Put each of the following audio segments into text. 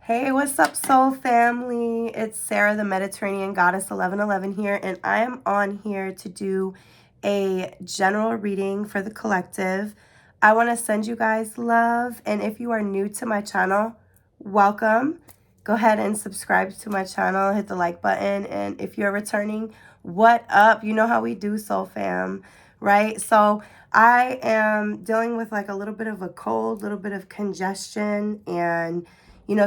Hey, what's up, soul family? It's Sarah, the Mediterranean Goddess 1111 here, and I am on here to do a general reading for the collective. I want to send you guys love, and if you are new to my channel, welcome. Go ahead and subscribe to my channel, hit the like button, and if you're returning, what up? You know how we do, soul fam, right? So I am dealing with like a little bit of a cold, little bit of congestion, and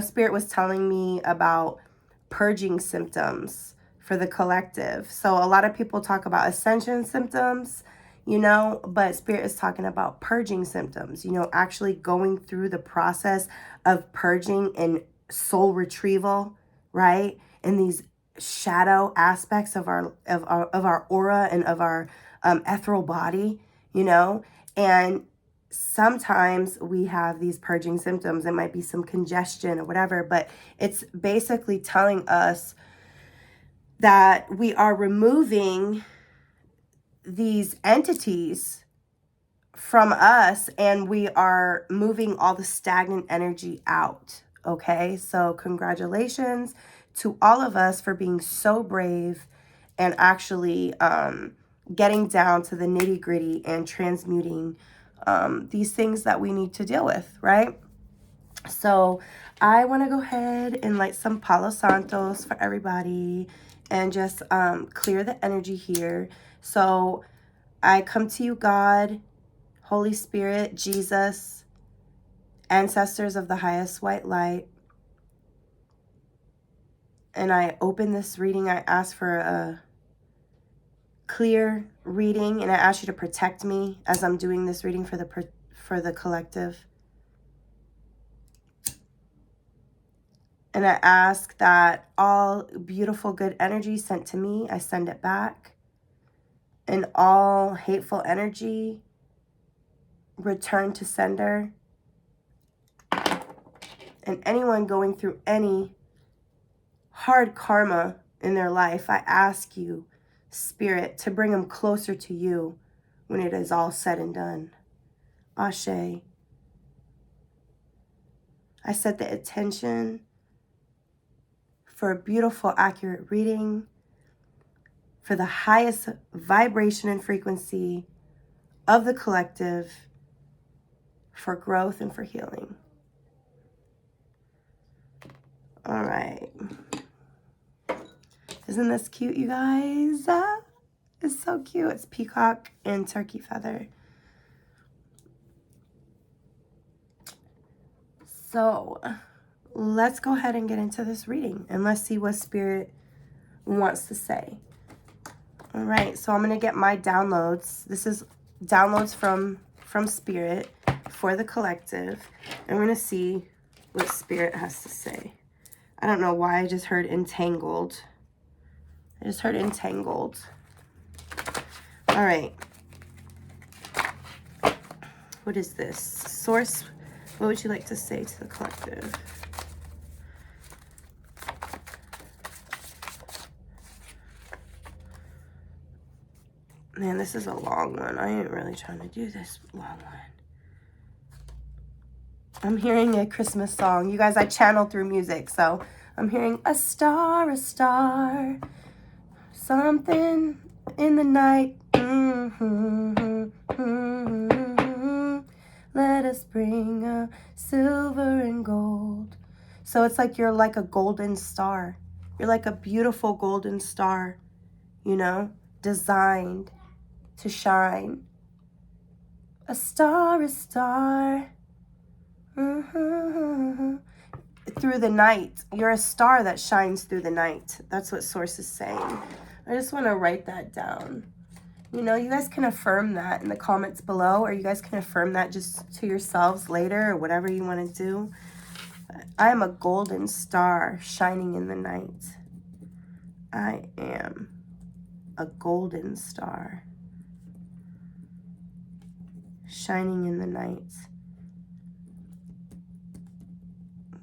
Spirit was telling me about purging symptoms for the collective. So a lot of people talk about ascension symptoms, but Spirit is talking about purging symptoms, actually going through the process of purging and soul retrieval, right? And these shadow aspects of our aura and of our ethereal body, and sometimes we have these purging symptoms. It might be some congestion or whatever, but it's basically telling us that we are removing these entities from us and we are moving all the stagnant energy out. Okay, so congratulations to all of us for being so brave and actually getting down to the nitty gritty and transmuting these things that we need to deal with, right? So I want to go ahead and light some Palo Santos for everybody and just clear the energy here. So I come to you, God, Holy Spirit, Jesus, ancestors of the highest white light. And I open this reading. I ask for a clear reading, and I ask you to protect me as I'm doing this reading for the collective. And I ask that all beautiful, good energy sent to me, I send it back. And all hateful energy, return to sender. And anyone going through any hard karma in their life, I ask you, Spirit, to bring them closer to you when it is all said and done. Ashe. I set the attention for a beautiful, accurate reading, for the highest vibration and frequency of the collective, for growth and for healing. All right. Isn't this cute, you guys? It's so cute. It's peacock and turkey feather. So let's go ahead and get into this reading and let's see what Spirit wants to say. All right, so I'm going to get my downloads. This is downloads from Spirit for the collective. I'm going to see what Spirit has to say. I don't know why I just heard entangled. I just heard entangled. All right. What is this? Source, what would you like to say to the collective? Man, this is a long one. I ain't really trying to do this long one. I'm hearing a Christmas song. You guys, I channel through music, so I'm hearing a star, something in the night. Let us bring a silver and gold. So it's like you're like a golden star. You're like a beautiful golden star, designed to shine. A star, through the night. You're a star that shines through the night. That's what Source is saying. I just want to write that down. You guys can affirm that in the comments below, or you guys can affirm that just to yourselves later, or whatever you want to do. I am a golden star shining in the night. I am a golden star shining in the night.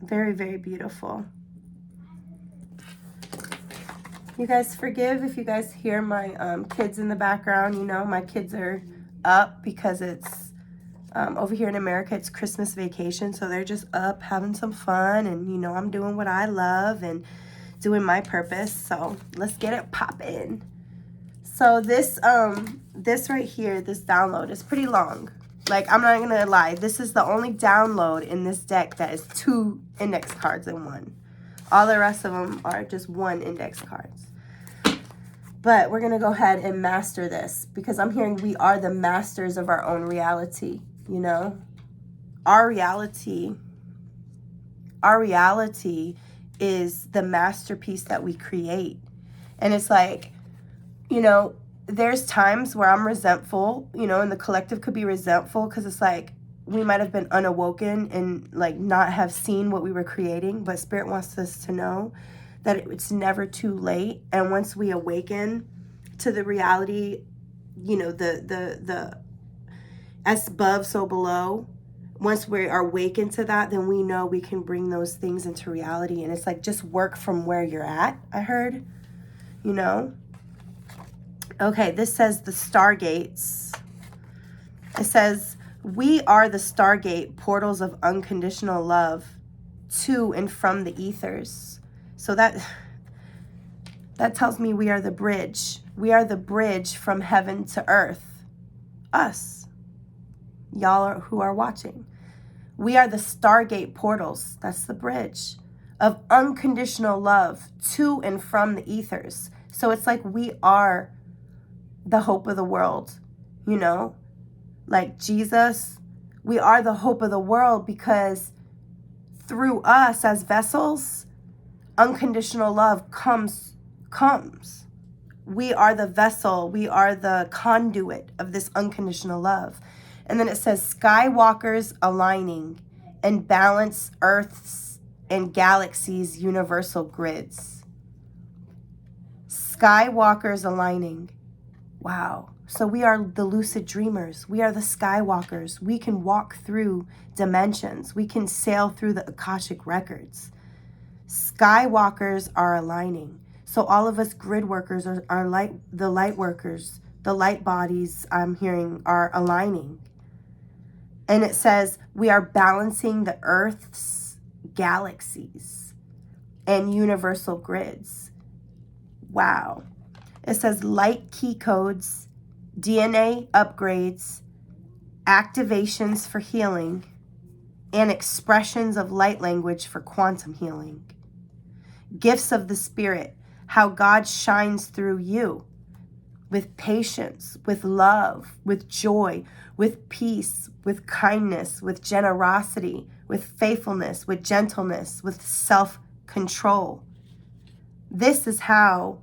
Very, very beautiful. You guys forgive if you guys hear my kids in the background. My kids are up because it's Over here in America, it's Christmas vacation, so they're just up having some fun, and you know, I'm doing what I love and doing my purpose. So let's get it poppin'. So this right here, this download is pretty long. Like, I'm not gonna lie, this is the only download in this deck that is 2 index cards in one. All the rest of them are just 1 index cards. But we're gonna go ahead and master this, because I'm hearing we are the masters of our own reality. You know, our reality is the masterpiece that we create. And it's like, you know, there's times where I'm resentful, you know, and the collective could be resentful because it's like we might have been unawoken and like not have seen what we were creating. But Spirit wants us to know that it's never too late. And once we awaken to the reality, you know, the as above, so below. Once we are awakened to that, then we know we can bring those things into reality. And it's like, just work from where you're at, I heard, you know. Okay, this says the stargates. It says, we are the stargate portals of unconditional love to and from the ethers. So that tells me we are the bridge. We are the bridge from heaven to earth. Us. Y'all who are watching. We are the stargate portals. That's the bridge of unconditional love to and from the ethers. So it's like we are the hope of the world, you know, like Jesus. We are the hope of the world because through us as vessels, unconditional love comes. We are the vessel. We are the conduit of this unconditional love. And then it says, skywalkers aligning and balance Earth's and galaxies' universal grids. Skywalkers aligning. Wow. So we are the lucid dreamers. We are the skywalkers. We can walk through dimensions. We can sail through the Akashic records. Skywalkers are aligning. So all of us grid workers are the light workers. The light bodies, I'm hearing, are aligning. And it says we are balancing the Earth's galaxies and universal grids. Wow. It says light key codes, DNA upgrades, activations for healing, and expressions of light language for quantum healing. Gifts of the Spirit, how God shines through you with patience, with love, with joy, with peace, with kindness, with generosity, with faithfulness, with gentleness, with self-control. This is how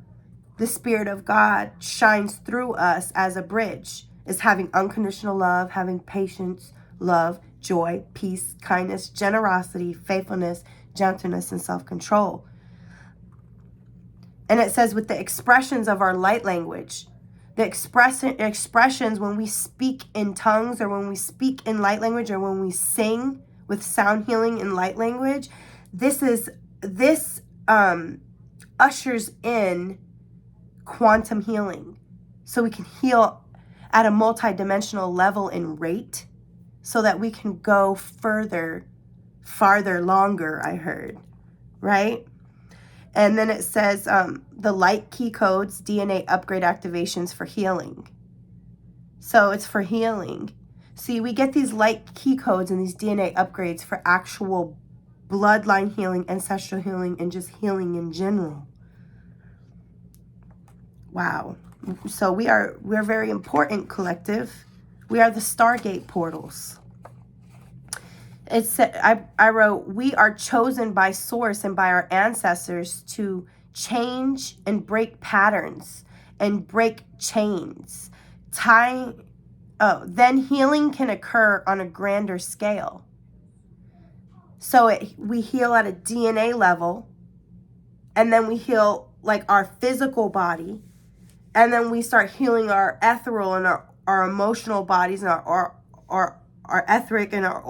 the Spirit of God shines through us as a bridge, is having unconditional love, having patience, love, joy, peace, kindness, generosity, faithfulness, gentleness, and self-control. And it says with the expressions of our light language, the expressions when we speak in tongues or when we speak in light language or when we sing with sound healing in light language, this ushers in quantum healing. So we can heal at a multidimensional level and rate so that we can go further, farther, longer, I heard, right? And then it says the light key codes, DNA upgrade activations for healing. So it's for healing. See, we get these light key codes and these DNA upgrades for actual bloodline healing, ancestral healing, and just healing in general. Wow. So we're very important, collective. We are the Stargate portals. It said, I wrote, we are chosen by source and by our ancestors to change and break patterns and break chains. Then healing can occur on a grander scale. So we heal at a DNA level, and then we heal like our physical body, and then we start healing our ethereal and our emotional bodies and our etheric and our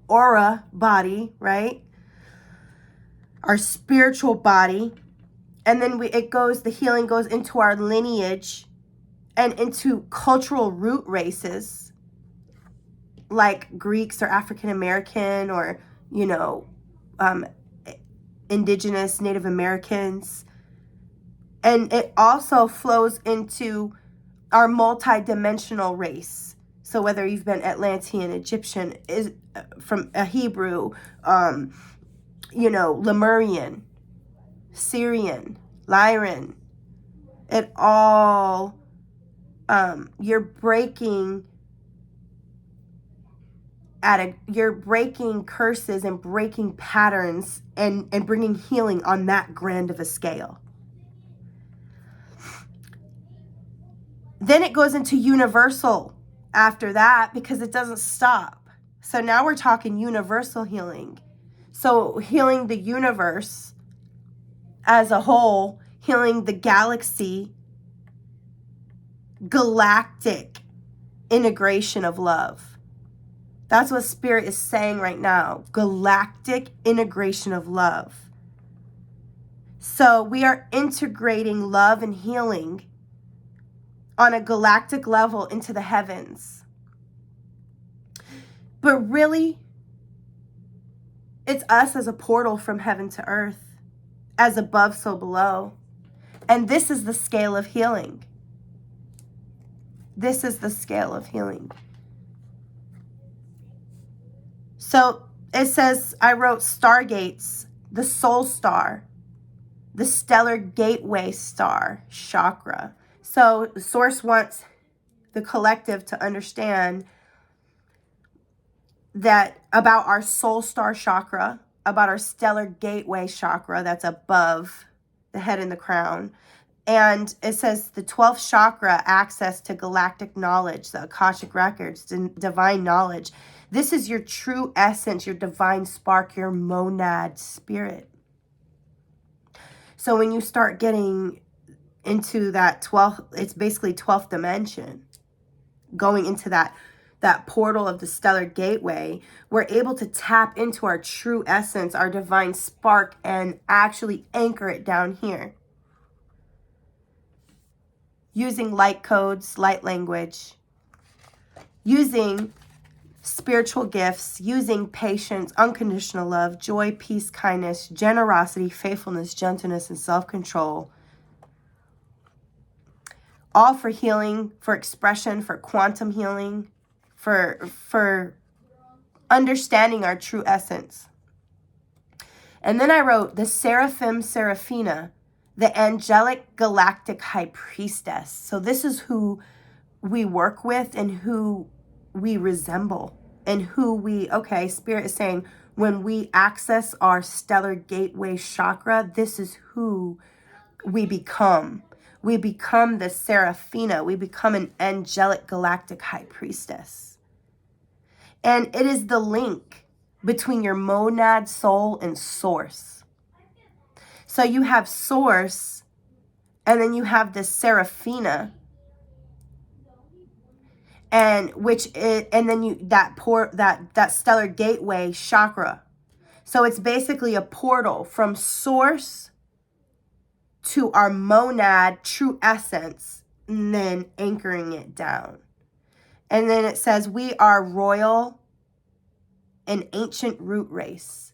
aura body, right? Our spiritual body. And then the healing goes into our lineage and into cultural root races. like Greeks or African American or, you know, indigenous Native Americans. And it also flows into our multi-dimensional race. So whether you've been Atlantean, Egyptian, is from a Hebrew, you know, Lemurian, Syrian, Lyran, it all, you're breaking you're breaking curses and breaking patterns and bringing healing on that grand of a scale. Then it goes into universal after that because it doesn't stop. So now we're talking universal healing. So healing the universe as a whole, healing the galaxy, galactic integration of love. That's what Spirit is saying right now. Galactic integration of love. So we are integrating love and healing on a galactic level into the heavens. But really, it's us as a portal from heaven to earth, as above, so below. And this is the scale of healing. This is the scale of healing. So it says, I wrote stargates, the soul star, the stellar gateway star chakra. So Source wants the collective to understand that about our soul star chakra, about our stellar gateway chakra that's above the head and the crown. And it says the 12th chakra, access to galactic knowledge, the Akashic records, divine knowledge. This is your true essence, your divine spark, your monad spirit. So when you start getting into that 12th, it's basically 12th dimension, going into that portal of the stellar gateway, we're able to tap into our true essence, our divine spark, and actually anchor it down here. Using light codes, light language, using spiritual gifts, using patience, unconditional love, joy, peace, kindness, generosity, faithfulness, gentleness, and self-control. All for healing, for expression, for quantum healing, for understanding our true essence. And then I wrote the Seraphim Seraphina, the angelic galactic high priestess. So this is who we work with and who we resemble and who we, okay, Spirit is saying when we access our stellar gateway chakra, this is who we become. We become the Seraphina. We become an angelic galactic high priestess. And it is the link between your monad soul and source. So you have source, and then you have the Seraphina, and then you that stellar gateway chakra. So it's basically a portal from source to our monad true essence, and then anchoring it down. And then it says we are royal and ancient root race.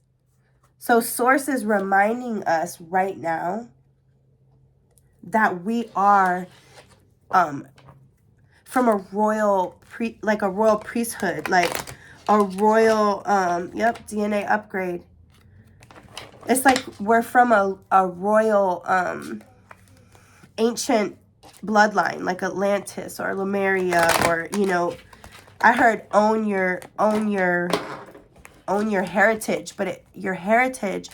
So Source is reminding us right now that we are from a royal like a royal priesthood, like a royal DNA upgrade. It's like we're from a royal ancient bloodline, like Atlantis or Lemuria, or, you know, I heard own your heritage, but your heritage,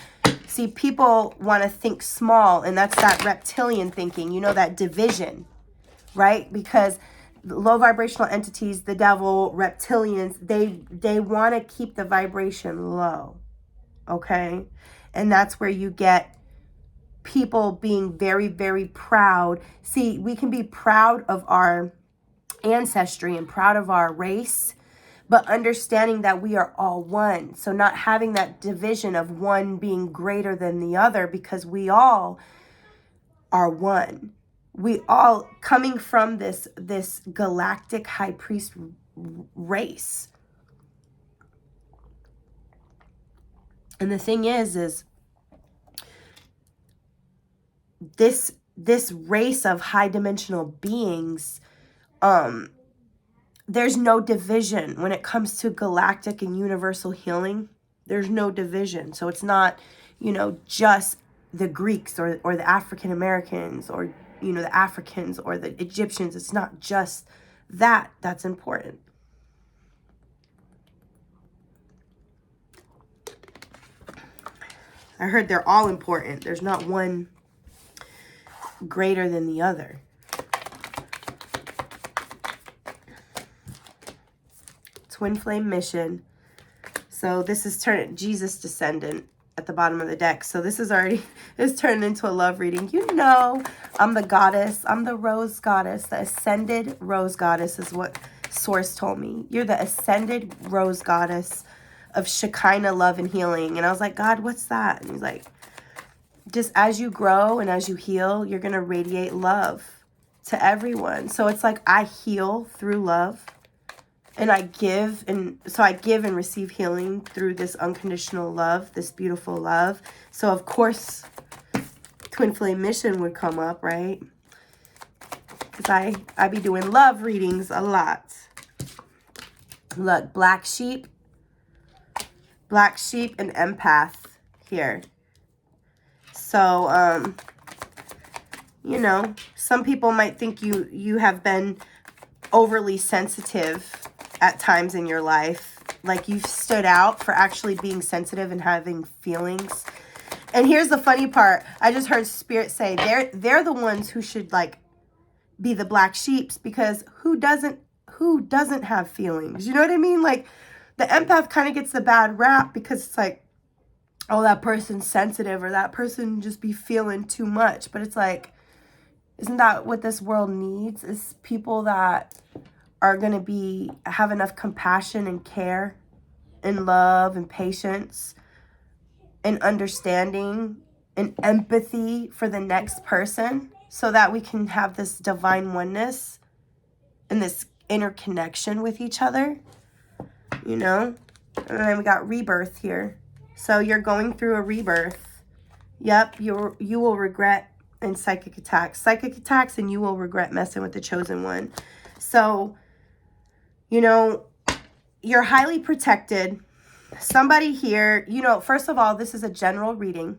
see, people want to think small, and that's that reptilian thinking, you know, that division, right? Because low vibrational entities, the devil, reptilians, they want to keep the vibration low, okay? And that's where you get people being very, very proud. See, we can be proud of our ancestry and proud of our race, but understanding that we are all one. So not having that division of one being greater than the other, because we all are one. We all coming from this galactic high priest race. And the thing is this race of high dimensional beings, there's no division when it comes to galactic and universal healing. There's no division. So it's not, just the Greeks or the African Americans or, the Africans or the Egyptians. It's not just that that's important. I heard they're all important. There's not one greater than the other. Twin flame mission. So this is Jesus descendant at the bottom of the deck. So this is already, it's turned into a love reading. I'm the goddess. I'm the rose goddess. The ascended rose goddess is what Source told me. You're the ascended rose goddess of Shekinah love and healing. And I was like, God, what's that? And he's like, just as you grow and as you heal, you're going to radiate love to everyone. So it's like I heal through love. And I give and receive healing through this unconditional love, this beautiful love. So of course, twin flame mission would come up, right? Because I be doing love readings a lot. Look, black sheep and empath here. So, some people might think you have been overly sensitive at times in your life. Like you've stood out for actually being sensitive and having feelings. And here's the funny part. I just heard Spirit say they're the ones who should like be the black sheeps, because who doesn't have feelings? You know what I mean? Like the empath kind of gets the bad rap because it's like, oh, that person's sensitive or that person just be feeling too much. But it's like, isn't that what this world needs? Is people that are going to have enough compassion and care and love and patience and understanding and empathy for the next person, so that we can have this divine oneness and this interconnection with each other, And then we got rebirth here. So you're going through a rebirth. Yep, you will regret and psychic attacks, and you will regret messing with the chosen one. So, you're highly protected. Somebody here, first of all, this is a general reading.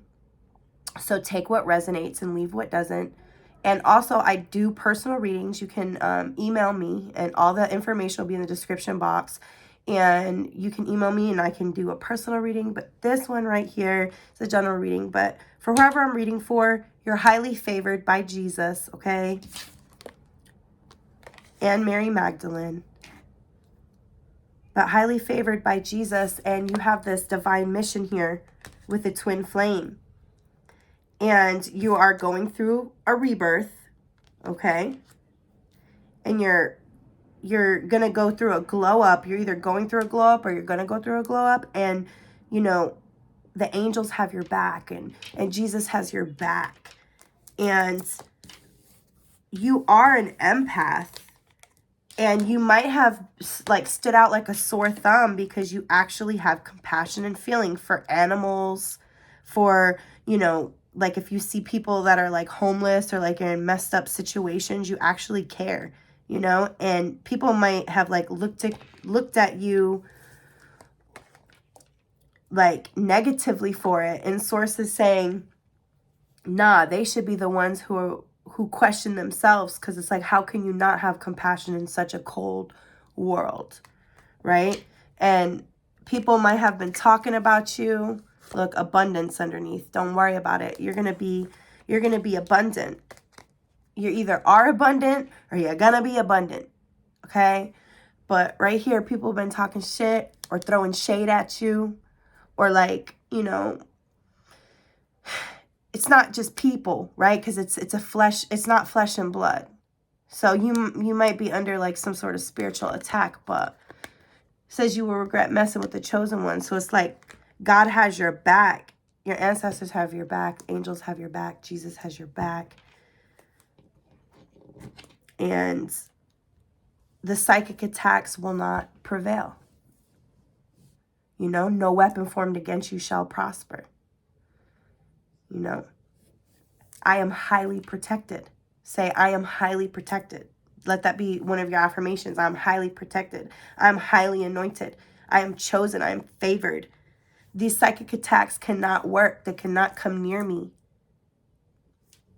So take what resonates and leave what doesn't. And also, I do personal readings. You can email me, and all the information will be in the description box. And you can email me, and I can do a personal reading. But this one right here is a general reading. But for whoever I'm reading for, you're highly favored by Jesus, okay? And Mary Magdalene. But highly favored by Jesus, and you have this divine mission here with the twin flame. And you are going through a rebirth, okay? And you're going to go through a glow up. You're either going through a glow up or you're going to go through a glow up. And, the angels have your back, and Jesus has your back. And you are an empath. And you might have like stood out like a sore thumb because you actually have compassion and feeling for animals, for, like if you see people that are like homeless or like in messed up situations, you actually care, and people might have like looked at you like negatively for it. And Source is saying, nah, they should be the ones who question themselves, because it's like, how can you not have compassion in such a cold world, right? And people might have been talking about you. Look, abundance underneath. Don't worry about it. You're gonna be abundant. You either are abundant or you're gonna be abundant, okay? But right here, people have been talking shit or throwing shade at you, or like, it's not just people, right? Because it's not flesh and blood. So you might be under like some sort of spiritual attack, but it says you will regret messing with the chosen one. So it's like God has your back. Your ancestors have your back. Angels have your back. Jesus has your back. And the psychic attacks will not prevail. You know, no weapon formed against you shall prosper. You know, I am highly protected. Say, I am highly protected. Let that be one of your affirmations. I'm highly protected. I'm highly anointed. I am chosen. I am favored. These psychic attacks cannot work. They cannot come near me.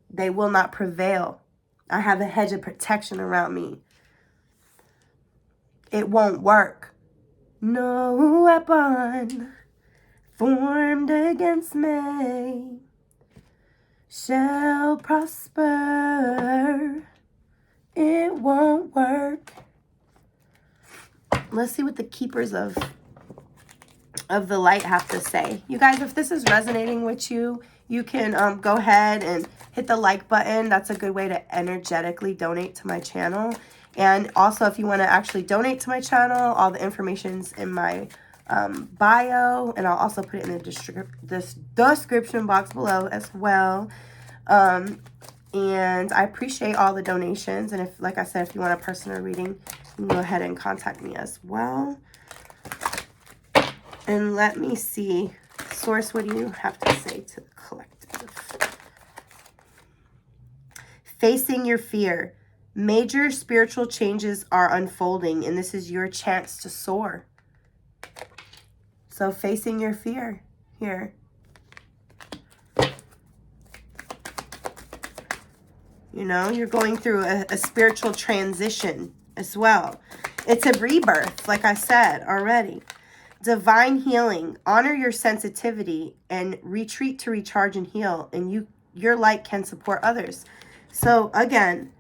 They will not prevail. I have a hedge of protection around me. It won't work. No weapon formed against me shall prosper. It won't work. Let's see what the keepers of the light have to say. You guys, if this is resonating with you, you can go ahead and hit the like button. That's a good way to energetically donate to my channel. And also, if you want to actually donate to my channel, all the information's in my bio, and I'll also put it in the description box below as well. And I appreciate all the donations. And if, like I said, if you want a personal reading, you can go ahead and contact me as well. And let me see, Source, what do you have to say to the collective? Facing your fear. Major spiritual changes are unfolding, and this is your chance to soar. So facing your fear here. You know, you're going through a spiritual transition as well. It's a rebirth, like I said already. Divine healing. Honor your sensitivity and retreat to recharge and heal. And your light can support others. So again,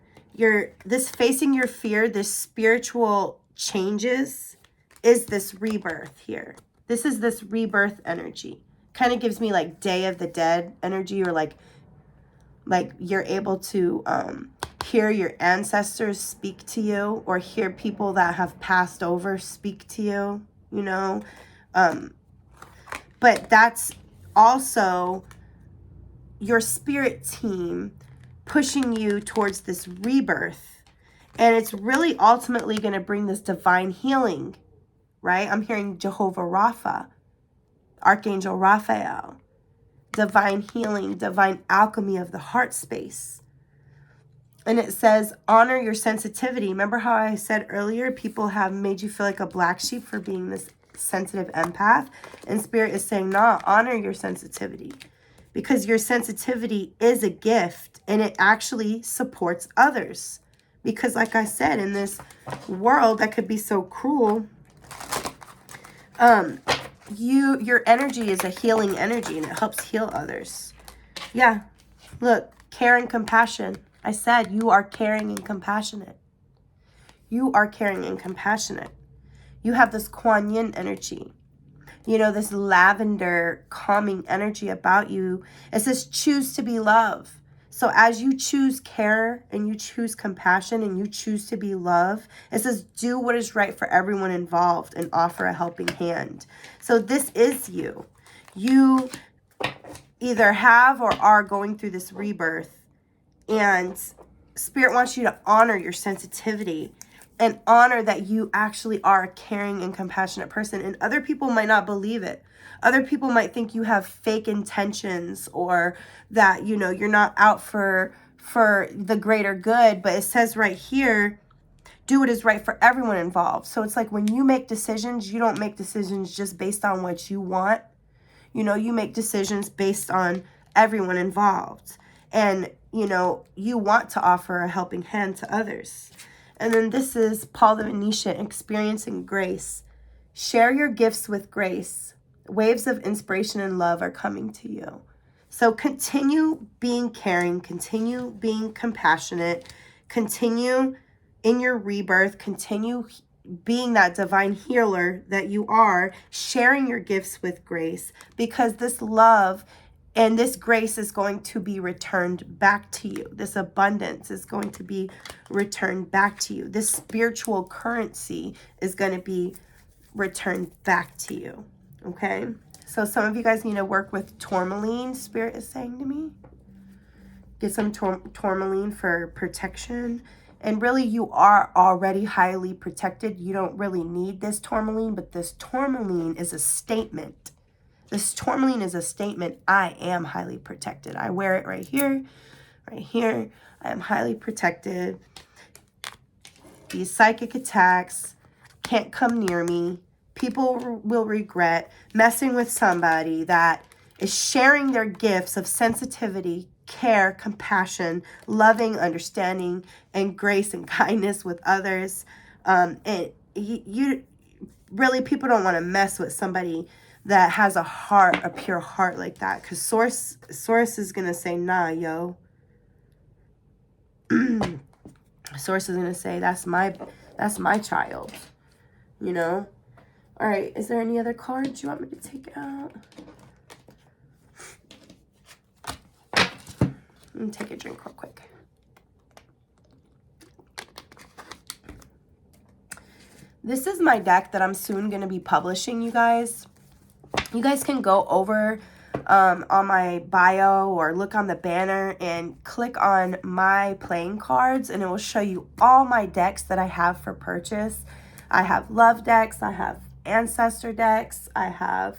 this facing your fear, this spiritual changes is this rebirth here. This is this rebirth energy. Kind of gives me like Day of the Dead energy, or like you're able to hear your ancestors speak to you, or hear people that have passed over speak to you, you know. But that's also your spirit team pushing you towards this rebirth. And it's really ultimately going to bring this divine healing, right? I'm hearing Jehovah Rapha, Archangel Raphael. Divine healing, divine alchemy of the heart space. And it says, honor your sensitivity. Remember how I said earlier, people have made you feel like a black sheep for being this sensitive empath? And Spirit is saying, nah, honor your sensitivity. Because your sensitivity is a gift, and it actually supports others. Because like I said, in this world that could be so cruel, your energy is a healing energy, and it helps heal others. Yeah, look, care and compassion. I said you are caring and compassionate. You are caring and compassionate. You have this Kuan Yin energy. You know, this lavender calming energy about you. It says choose to be love. So as you choose care and you choose compassion and you choose to be love, it says do what is right for everyone involved and offer a helping hand. So this is you. You either have or are going through this rebirth, and Spirit wants you to honor your sensitivity and honor that you actually are a caring and compassionate person. And other people might not believe it. Other people might think you have fake intentions, or that, you know, you're not out for the greater good. But it says right here, do what is right for everyone involved. So it's like when you make decisions, you don't make decisions just based on what you want. You know, you make decisions based on everyone involved. And, you know, you want to offer a helping hand to others. And then this is Paul the Venetian, experiencing grace. Share your gifts with grace. Waves of inspiration and love are coming to you. So continue being caring, continue being compassionate, continue in your rebirth, continue being that divine healer that you are, sharing your gifts with grace, because this love and this grace is going to be returned back to you. This abundance is going to be returned back to you. This spiritual currency is going to be returned back to you. Okay? So some of you guys need to work with tourmaline, Spirit is saying to me. Get some tourmaline for protection. And really, you are already highly protected. You don't really need this tourmaline, but this tourmaline is a statement. This tourmaline is a statement. I am highly protected. I wear it right here, right here. I am highly protected. These psychic attacks can't come near me. People will regret messing with somebody that is sharing their gifts of sensitivity, care, compassion, loving, understanding, and grace and kindness with others. And you really, people don't want to mess with somebody that has a heart, a pure heart like that. Because Source is going to say, nah, yo. Source is going to say, that's my child, you know? All right, is there any other cards you want me to take out? Let me take a drink real quick. This is my deck that I'm soon going to be publishing, you guys. You guys can go over on my bio or look on the banner and click on my playing cards, and it will show you all my decks that I have for purchase. I have love decks, I have ancestor decks, I have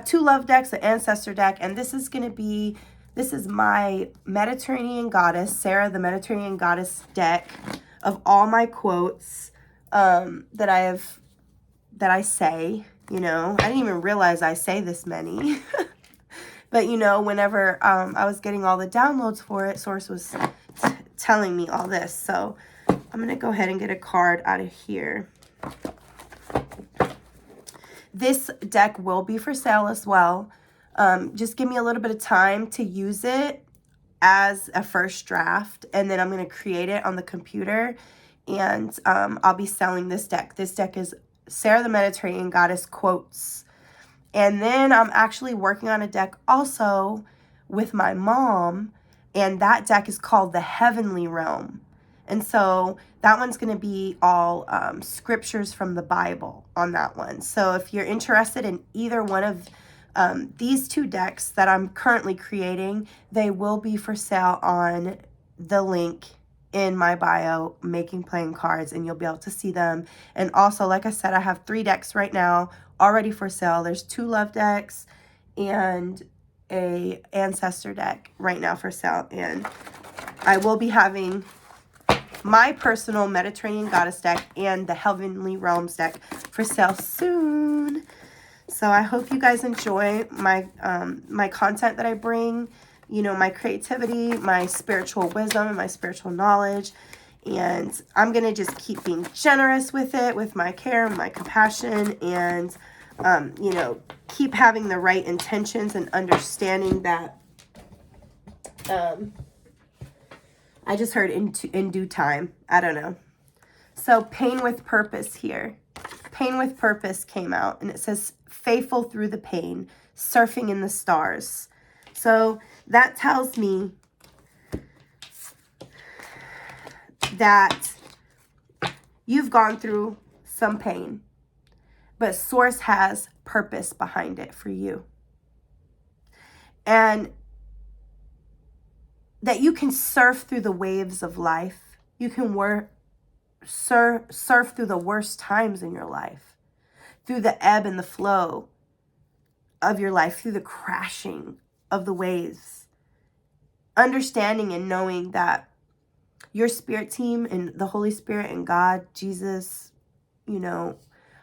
2 love decks, an ancestor deck, and this is my Mediterranean Goddess, Sarah the Mediterranean Goddess deck of all my quotes that I say. You know, I didn't even realize I say this many. But, you know, whenever I was getting all the downloads for it, Source was telling me all this. So I'm going to go ahead and get a card out of here. This deck will be for sale as well. Just give me a little bit of time to use it as a first draft. And then I'm going to create it on the computer. And I'll be selling this deck. This deck is Sarah the Mediterranean Goddess quotes. And then I'm actually working on a deck also with my mom. And that deck is called the Heavenly Realm. And so that one's going to be all scriptures from the Bible on that one. So if you're interested in either one of these 2 decks that I'm currently creating, they will be for sale on the link in my bio, Making Playing Cards, and you'll be able to see them. And also, like I said, I have 3 decks right now already for sale. There's 2 love decks and a ancestor deck right now for sale. And I will be having my personal Mediterranean Goddess deck and the Heavenly Realms deck for sale soon. So I hope you guys enjoy my my content that I bring. You know, my creativity, my spiritual wisdom, and my spiritual knowledge. And I'm going to just keep being generous with it, with my care and my compassion. And, you know, keep having the right intentions and understanding that, I just heard in due time. I don't know. So pain with purpose here. Pain with purpose came out. And it says, faithful through the pain, surfing in the stars. So that tells me that you've gone through some pain, but Source has purpose behind it for you. And that you can surf through the waves of life. You can surf through the worst times in your life, through the ebb and the flow of your life, through the crashing of the waves. Understanding and knowing that your spirit team and the Holy Spirit and God, Jesus, you know,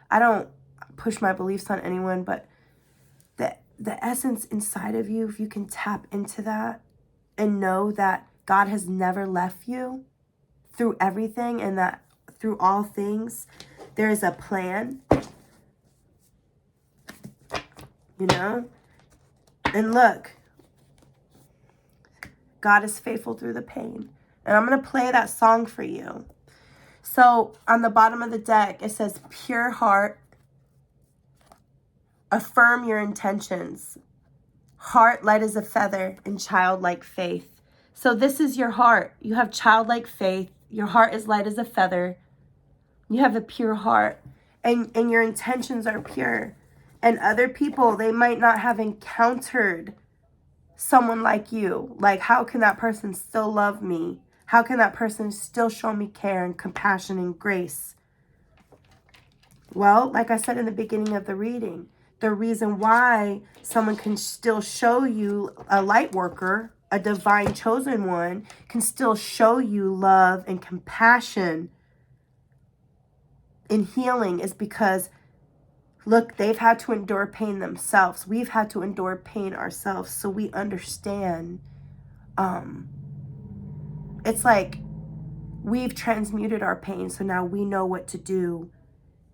I don't push my beliefs on anyone, but the essence inside of you, if you can tap into that and know that God has never left you through everything, and that through all things, there is a plan, you know? And look, God is faithful through the pain. And I'm going to play that song for you. So on the bottom of the deck, it says, pure heart, affirm your intentions. Heart light as a feather and childlike faith. So this is your heart. You have childlike faith. Your heart is light as a feather. You have a pure heart. And your intentions are pure. And other people, they might not have encountered someone like you. Like, how can that person still love me? How can that person still show me care and compassion and grace? Well, like I said in the beginning of the reading, the reason why someone can still show you, a light worker, a divine chosen one, can still show you love and compassion and healing is because, look, they've had to endure pain themselves. We've had to endure pain ourselves, so we understand. It's like we've transmuted our pain, so now we know what to do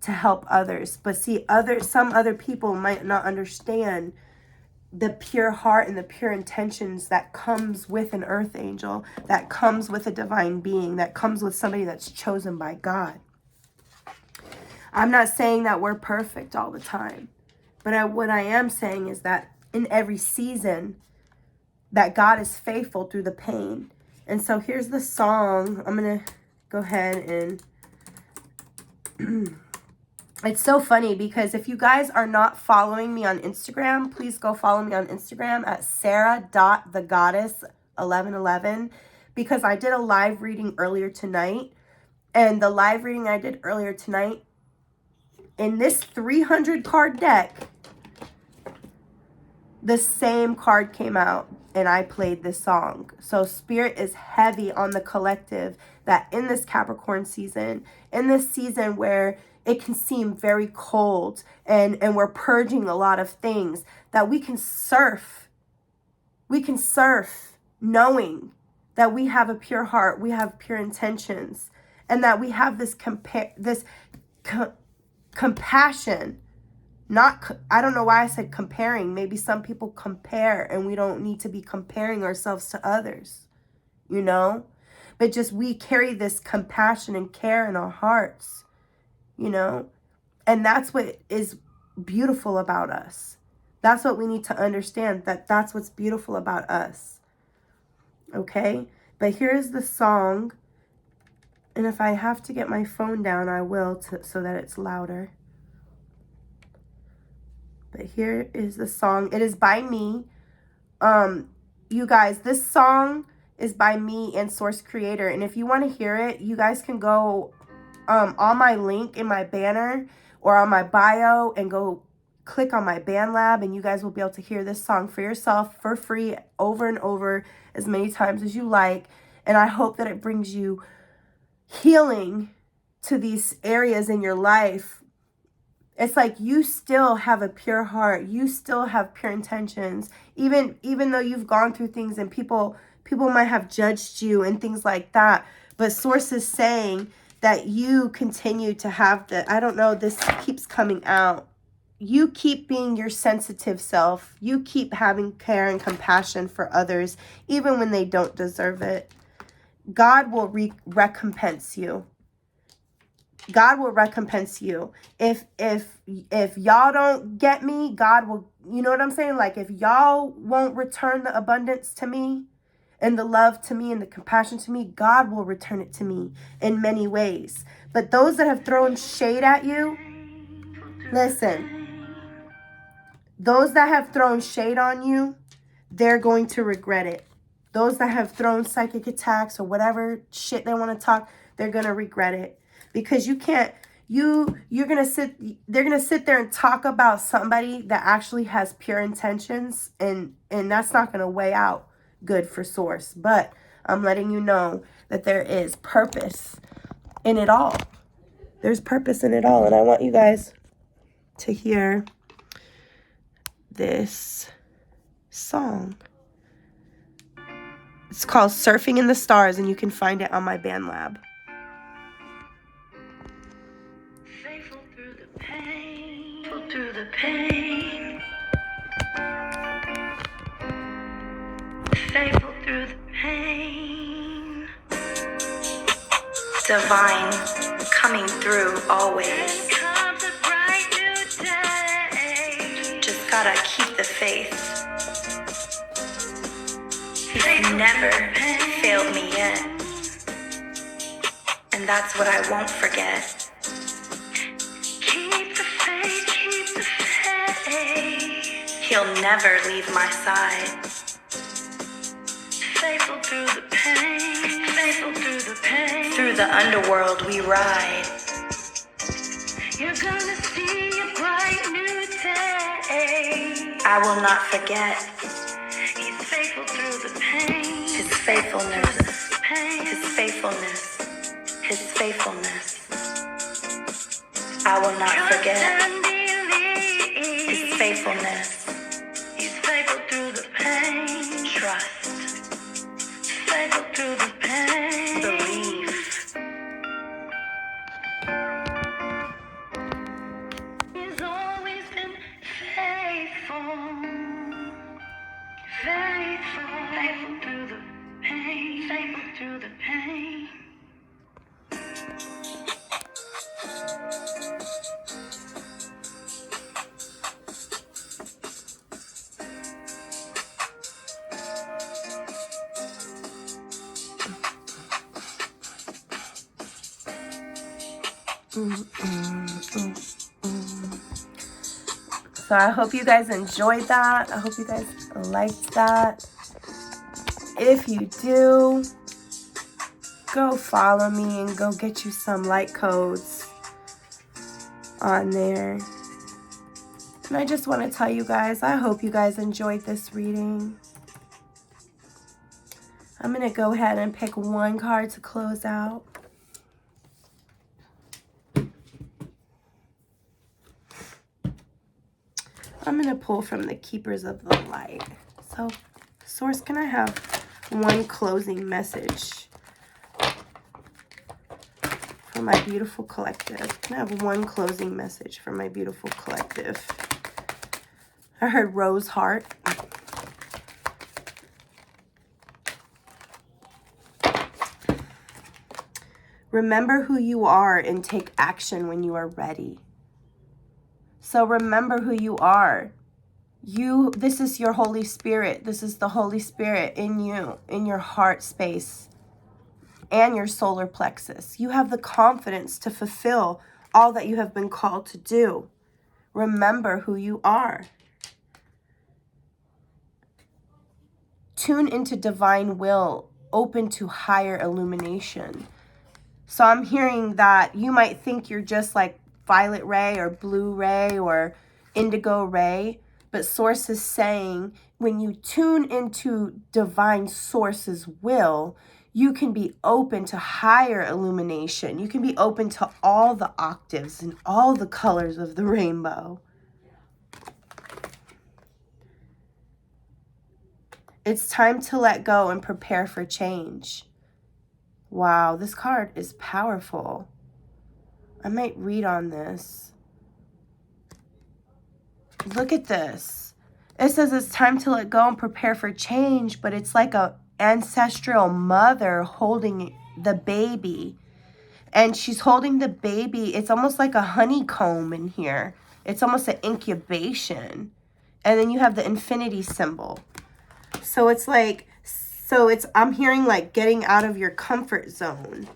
to help others. But see, some other people might not understand the pure heart and the pure intentions that comes with an earth angel, that comes with a divine being, that comes with somebody that's chosen by God. I'm not saying that we're perfect all the time, but what I am saying is that in every season, that God is faithful through the pain. And so here's the song. I'm going to go ahead and it's so funny because if you guys are not following me on Instagram, please go follow me on Instagram at sarah.thegoddess1111, because I did a live reading earlier tonight. And the live reading I did earlier tonight, in this 300 card deck, the same card came out and I played this song. So Spirit is heavy on the collective, that in this Capricorn season, in this season where it can seem very cold and we're purging a lot of things, that we can surf. We can surf knowing that we have a pure heart, we have pure intentions, and that we have this compassion. I don't know why I said comparing. Maybe some people compare, and we don't need to be comparing ourselves to others, you know? But just we carry this compassion and care in our hearts, you know? And that's what is beautiful about us. That's what we need to understand, that that's what's beautiful about us. Okay? But here's the song. And if I have to get my phone down, I will, so that it's louder. But here is the song. It is by me. You guys, this song is by me and Source Creator. And if you want to hear it, you guys can go on my link in my banner or on my bio and go click on my BandLab, and you guys will be able to hear this song for yourself for free over and over as many times as you like. And I hope that it brings you healing to these areas in your life. It's like you still have a pure heart. You still have pure intentions. Even though you've gone through things and people might have judged you and things like that. But Source is saying that you continue to have I don't know, this keeps coming out. You keep being your sensitive self. You keep having care and compassion for others, even when they don't deserve it. God will recompense you. God will recompense you. If y'all don't get me, God will, you know what I'm saying? Like, if y'all won't return the abundance to me and the love to me and the compassion to me, God will return it to me in many ways. But those that have thrown shade at you, listen, those that have thrown shade on you, they're going to regret it. Those that have thrown psychic attacks or whatever shit they want to talk, they're going to regret it. Because you can't, they're going to sit there and talk about somebody that actually has pure intentions, and that's not going to weigh out good for Source. But I'm letting you know that there is purpose in it all. There's purpose in it all, and I want you guys to hear this song. It's called Surfing in the Stars, and you can find it on my BandLab. Faithful through the pain, through the pain. Faithful through the pain. Divine coming through always. Comes a bright new day. Just gotta keep the faith. He's never failed me yet. And that's what I won't forget. Keep the faith, keep the faith. He'll never leave my side. Faithful through the pain, faithful Through the underworld we ride. You're gonna see a bright new day. I will not forget. He's faithful through the pain. His faithfulness. His faithfulness. His faithfulness. I will not forget. His faithfulness. He's faithful through the pain. Trust. Faithful through the pain. Believe. He's always been faithful. Faithful. Faithful through the pain. Faithful through the pain. So I hope you guys enjoyed that. I hope you guys liked that. If you do, go follow me and go get you some light codes on there. And I just want to tell you guys, I hope you guys enjoyed this reading. I'm going to go ahead and pick one card to close out. I'm going to pull from the Keepers of the Light. So, Source, can I have one closing message for my beautiful collective? Can I have one closing message for my beautiful collective? I heard Rose Heart. Remember who you are and take action when you are ready. So remember who you are. This is your Holy Spirit. This is the Holy Spirit in you, in your heart space and your solar plexus. You have the confidence to fulfill all that you have been called to do. Remember who you are. Tune into divine will, open to higher illumination. So I'm hearing that you might think you're just like violet ray or blue ray or indigo ray, but Source is saying when you tune into divine Source's will, you can be open to higher illumination. You can be open to all the octaves and all the colors of the rainbow. It's time to let go and prepare for change. Wow, this card is powerful. I might read on this. Look at this. It says it's time to let go and prepare for change, but it's like a ancestral mother holding the baby. And she's holding the baby. It's almost like a honeycomb in here. It's almost an incubation. And then you have the infinity symbol. So it's like, I'm hearing like getting out of your comfort zone,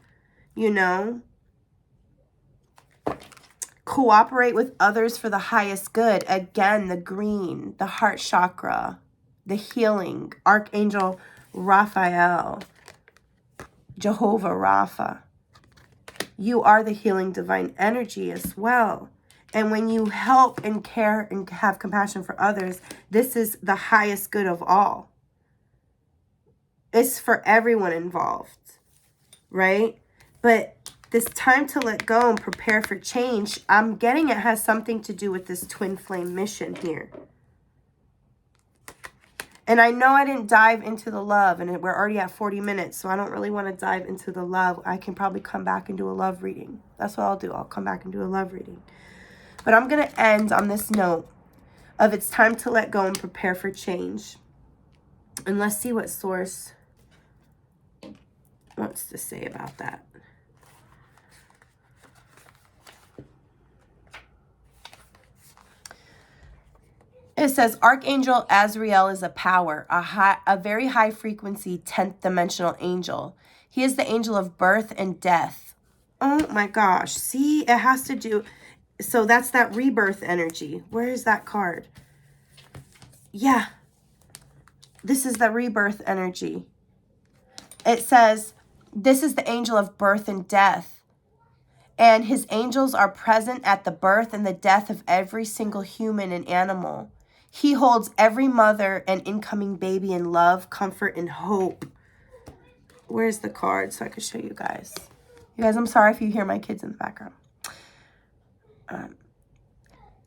you know? Cooperate with others for the highest good. Again, the green, the heart chakra, the healing, Archangel Raphael, Jehovah Rapha. You are the healing divine energy as well. And when you help and care and have compassion for others, this is the highest good of all. It's for everyone involved, right? But this time to let go and prepare for change, I'm getting it has something to do with this twin flame mission here. And I know I didn't dive into the love, and we're already at 40 minutes, so I don't really want to dive into the love. I can probably come back and do a love reading. That's what I'll do. I'll come back and do a love reading. But I'm going to end on this note of it's time to let go and prepare for change. And let's see what Source wants to say about that. It says, Archangel Azrael is a power, a very high frequency 10th dimensional angel. He is the angel of birth and death. Oh my gosh. See, it has to do. So that's that rebirth energy. Where is that card? Yeah. This is the rebirth energy. It says, This is the angel of birth and death. And his angels are present at the birth and the death of every single human and animal. He holds every mother and incoming baby in love, comfort, and hope. Where's the card so I can show you guys? You guys, I'm sorry if you hear my kids in the background.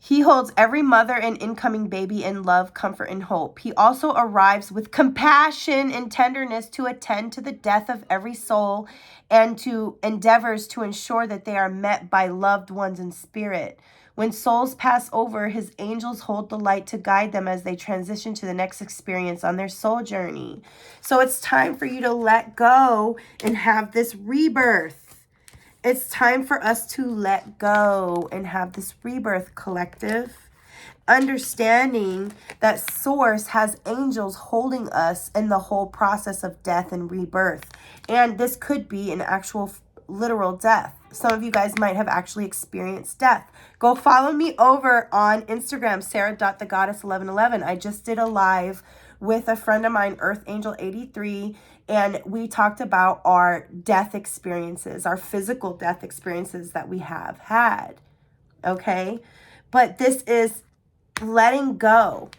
He holds every mother and incoming baby in love, comfort, and hope. He also arrives with compassion and tenderness to attend to the death of every soul and to endeavors to ensure that they are met by loved ones in spirit. When souls pass over, his angels hold the light to guide them as they transition to the next experience on their soul journey. So it's time for you to let go and have this rebirth. It's time for us to let go and have this rebirth, collective. Understanding that Source has angels holding us in the whole process of death and rebirth. And this could be an actual literal death. Some of you guys might have actually experienced death. Go follow me over on Instagram, sarah.thegoddess1111. I just did a live with a friend of mine, Earth Angel 83, and we talked about our death experiences, our physical death experiences that we have had, okay? But this is letting go,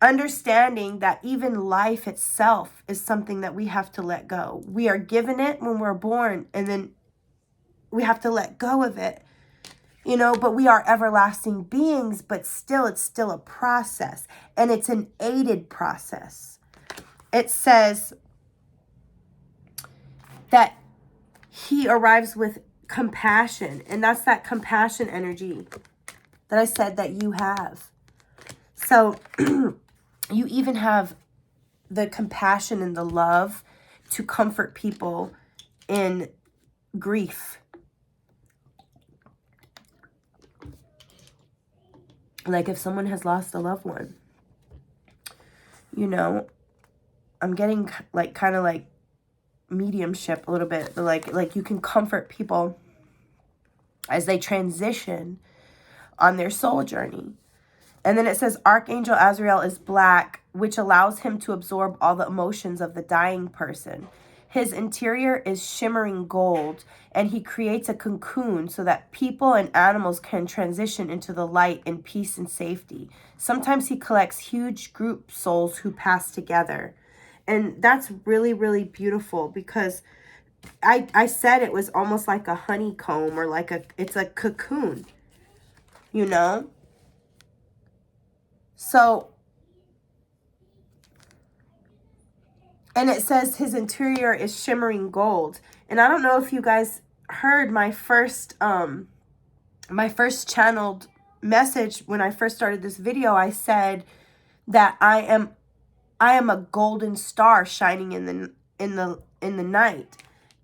understanding that even life itself is something that we have to let go. We are given it when we're born, and then we have to let go of it. You know, but we are everlasting beings, but still, it's still a process, and it's an aided process. It says that he arrives with compassion, and that's that compassion energy that I said that you have. So you even have the compassion and the love to comfort people in grief. Like if someone has lost a loved one, you know, I'm getting like kind of like mediumship a little bit. Like you can comfort people as they transition on their soul journey. And then it says Archangel Azrael is black, which allows him to absorb all the emotions of the dying person. His interior is shimmering gold, and he creates a cocoon so that people and animals can transition into the light in peace and safety. Sometimes he collects huge group souls who pass together. And that's really, really beautiful, because I said it was almost like a honeycomb, or it's a cocoon, you know? So, and it says his interior is shimmering gold. And I don't know if you guys heard my first channeled message when I first started this video. I said that I am a golden star shining in the night.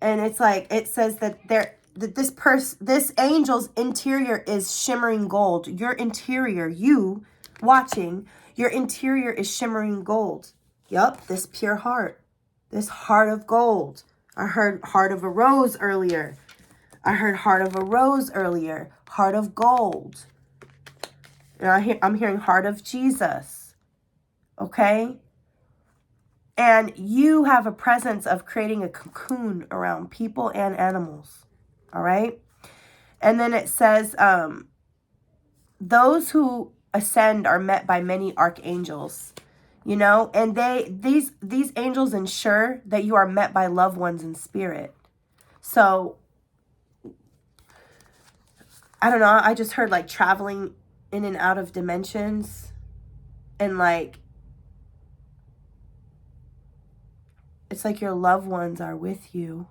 And it's like, it says that this angel's interior is shimmering gold. Your interior, you watching, your interior is shimmering gold. Yup, this pure heart. This heart of gold. I heard heart of a rose earlier. Heart of gold. And I'm hearing heart of Jesus. Okay? And you have a presence of creating a cocoon around people and animals. All right? And then it says, those who ascend are met by many archangels. You know, and these angels ensure that you are met by loved ones in spirit. So, I don't know, I just heard like traveling in and out of dimensions, and like, it's like your loved ones are with you.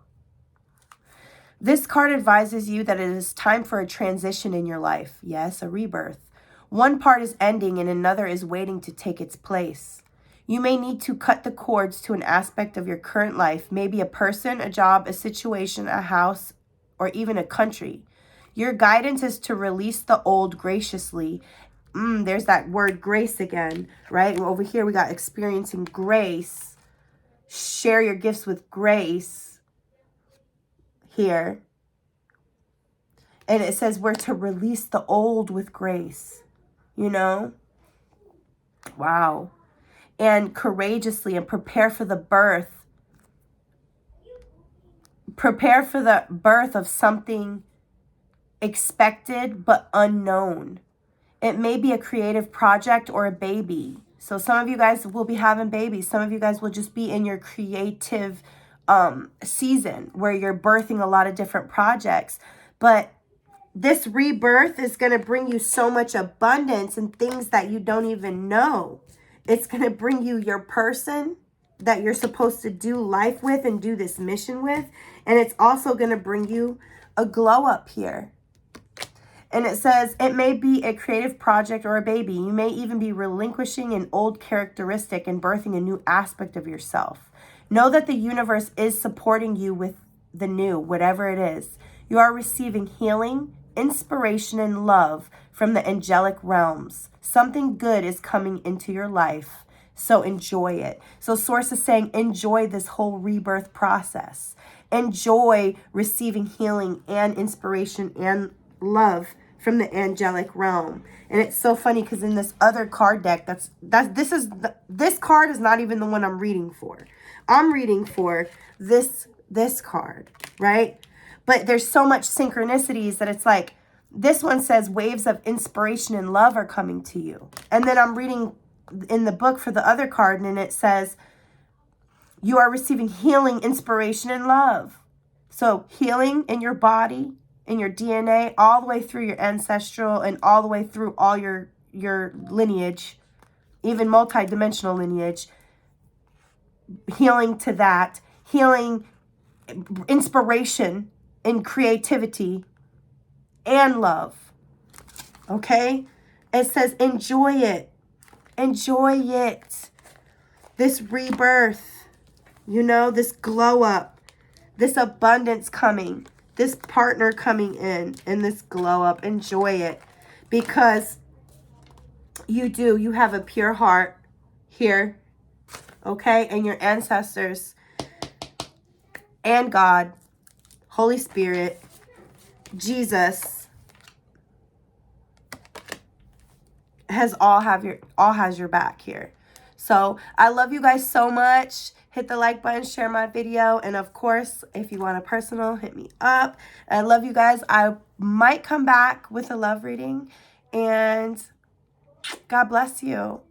This card advises you that it is time for a transition in your life. Yes, a rebirth. One part is ending and another is waiting to take its place. You may need to cut the cords to an aspect of your current life, maybe a person, a job, a situation, a house, or even a country. Your guidance is to release the old graciously. There's that word grace again, right? Over here we got experiencing grace. Share your gifts with grace here. And it says we're to release the old with grace, you know? Wow. And courageously, and prepare for the birth Prepare for the birth of something expected but unknown. It may be a creative project or a baby. So some of you guys will be having babies. Some of you guys will just be in your creative season where you're birthing a lot of different projects. But this rebirth is going to bring you so much abundance and things that you don't even know. It's going to bring you your person that you're supposed to do life with and do this mission with. And it's also going to bring you a glow up here. And it says, it may be a creative project or a baby. You may even be relinquishing an old characteristic and birthing a new aspect of yourself. Know that the universe is supporting you with the new, whatever it is. You are receiving healing, inspiration, and love from the angelic realms. Something good is coming into your life, so enjoy it. So Source is saying, enjoy this whole rebirth process. Enjoy receiving healing and inspiration and love from the angelic realm. And it's so funny because in this other card deck, this card is not even the one I'm reading for. I'm reading for this card, right? But there's so much synchronicities that it's like, this one says waves of inspiration and love are coming to you. And then I'm reading in the book for the other card, and it says you are receiving healing, inspiration, and love. So healing in your body, in your DNA, all the way through your ancestral and all the way through all your lineage, even multi-dimensional lineage, healing to that, healing, inspiration, and creativity, and love. Okay? It says enjoy it. Enjoy it. This rebirth, this glow up, this abundance coming, this partner coming in, and this glow up. Enjoy it, because you have a pure heart here, okay? And your ancestors and God, Holy Spirit, Jesus has your back here. So I love you guys so much. Hit the like button, share my video, and of course, if you want a personal, hit me up. I love you guys. I might come back with a love reading, and God bless you.